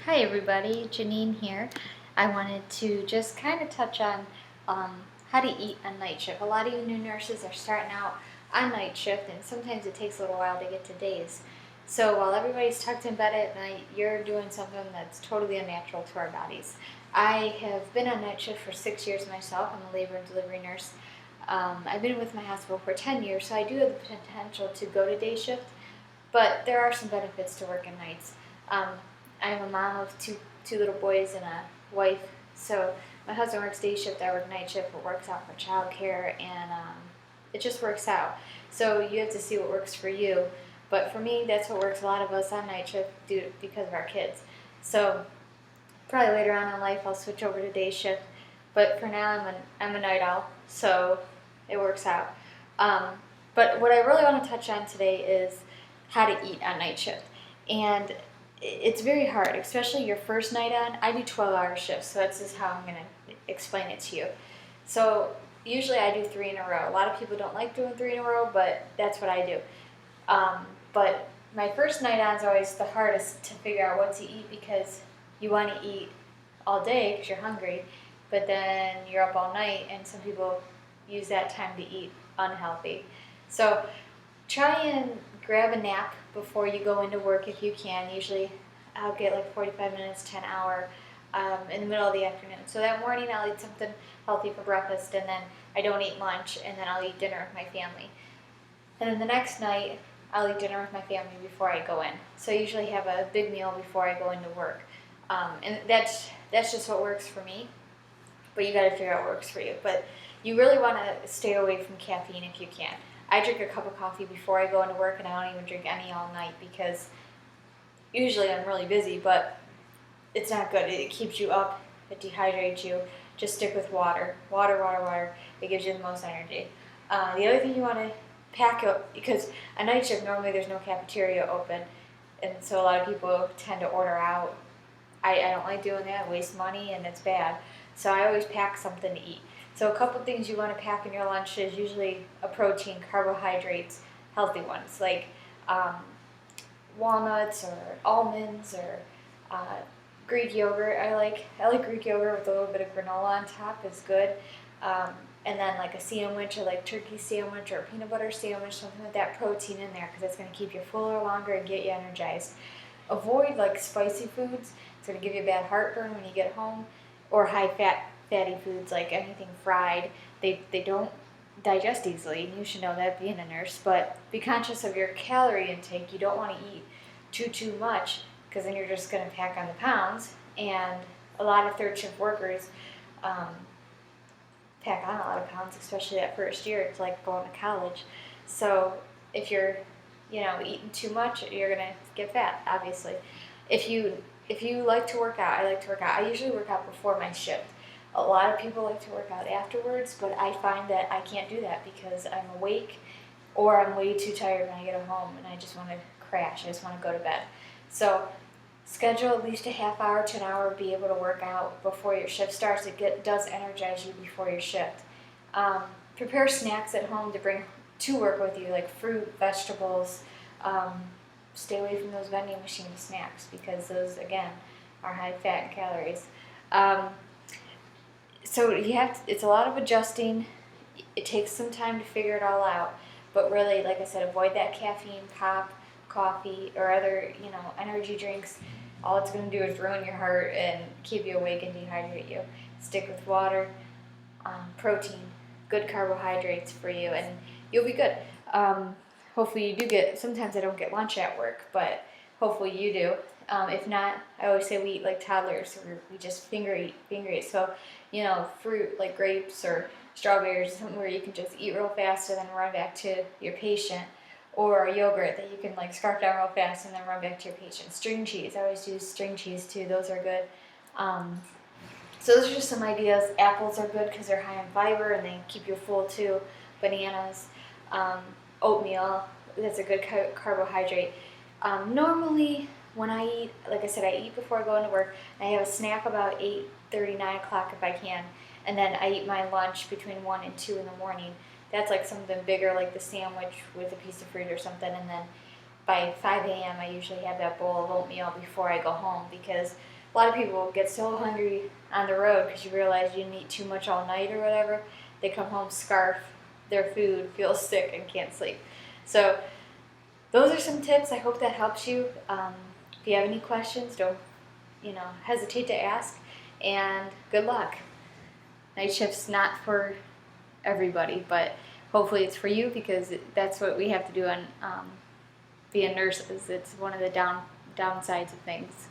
Hi everybody, Janine here. I wanted to just kind of touch on how to eat on night shift. A lot of you new nurses are starting out on night shift, and sometimes it takes a little while to get to days. So while everybody's tucked in bed at night, you're doing something that's totally unnatural to our bodies. I have been on night shift for 6 years myself. I'm a labor and delivery nurse. I've been with my hospital for 10 years, so I do have the potential to go to day shift, but there are some benefits to working nights. Um, I'm a mom of two little boys and a wife, so my husband works day shift, I work night shift. It works out for childcare, and it just works out. So you have to see what works for you. But for me, that's what works. A lot of us on night shift do because of our kids. So probably later on in life, I'll switch over to day shift. But for now, I'm a night owl, so it works out. But what I really want to touch on today is how to eat on night shift. And it's very hard, especially your first night on. I do 12-hour shifts, so that's just how I'm going to explain it to you. So usually I do 3 in a row. A lot of people don't like doing 3 in a row, but that's what I do. But my first night on is always the hardest to figure out what to eat, because you want to eat all day because you're hungry, but then you're up all night, and some people use that time to eat unhealthy. So try and grab a nap before you go into work if you can. Usually I'll get like 45 minutes to an hour in the middle of the afternoon. So that morning I'll eat something healthy for breakfast, and then I don't eat lunch, and then I'll eat dinner with my family. And then the next night I'll eat dinner with my family before I go in. So I usually have a big meal before I go into work. And that's just what works for me. But you got to figure out what works for you. But you really want to stay away from caffeine if you can. I drink a cup of coffee before I go into work, and I don't even drink any all night, because usually I'm really busy, but it's not good. It keeps you up, it dehydrates you. Just stick with water. Water, water, water. It gives you the most energy. The other thing you want to pack up, because a night shift, normally there's no cafeteria open, and so a lot of people tend to order out. I don't like doing that. Waste money, and it's bad. So I always pack something to eat. So a couple things you want to pack in your lunch is usually a protein, carbohydrates, healthy ones, like walnuts or almonds or Greek yogurt. I like Greek yogurt with a little bit of granola on top is good. And then like a sandwich, or like turkey sandwich or a peanut butter sandwich, something with that protein in there, because it's going to keep you fuller longer and get you energized. Avoid like spicy foods. It's going to give you a bad heartburn when you get home, or high fatty foods like anything fried. They don't digest easily, and you should know that being a nurse. But be conscious of your calorie intake. You don't want to eat too much, because then you're just going to pack on the pounds. And a lot of third shift workers pack on a lot of pounds, especially that first year. It's like going to college. So if you're eating too much, you're going to get fat, obviously. If you like to work out, I like to work out. I usually work out before my shift. A lot of people like to work out afterwards, but I find that I can't do that because I'm awake, or I'm way too tired when I get home and I just want to crash. I just want to go to bed. So schedule at least a half hour to an hour, be able to work out before your shift starts. It does energize you before your shift. Prepare snacks at home to bring to work with you, like fruit, vegetables. Stay away from those vending machine snacks, because those, again, are high fat and calories. So it's a lot of adjusting. It takes some time to figure it all out. But really, like I said, avoid that caffeine, pop, coffee, or other energy drinks. All it's going to do is ruin your heart and keep you awake and dehydrate you. Stick with water, protein, good carbohydrates for you, and you'll be good. Hopefully you do get, sometimes I don't get lunch at work, but hopefully you do. If not, I always say we eat like toddlers, so we just finger eat. So, fruit like grapes or strawberries, something where you can just eat real fast and then run back to your patient, or a yogurt that you can like scarf down real fast and then run back to your patient. String cheese, I always use string cheese too. Those are good. So those are just some ideas. Apples are good because they're high in fiber and they keep you full too. Bananas. Oatmeal, that's a good carbohydrate. Normally, when I eat, like I said, I eat before I go into work. I have a snack about 8:30, 9 o'clock if I can, and then I eat my lunch between 1 and 2 in the morning. That's like something bigger, like the sandwich with a piece of fruit or something, and then by 5 a.m. I usually have that bowl of oatmeal before I go home, because A lot of people get so hungry on the road because you realize you didn't eat too much all night or whatever. They come home, scarf their food, feel sick, and can't sleep. So those are some tips. I hope that helps you. If you have any questions, don't hesitate to ask. And good luck. Night shift's not for everybody, but hopefully it's for you because that's what we have to do on being nurses. It's one of the downsides of things.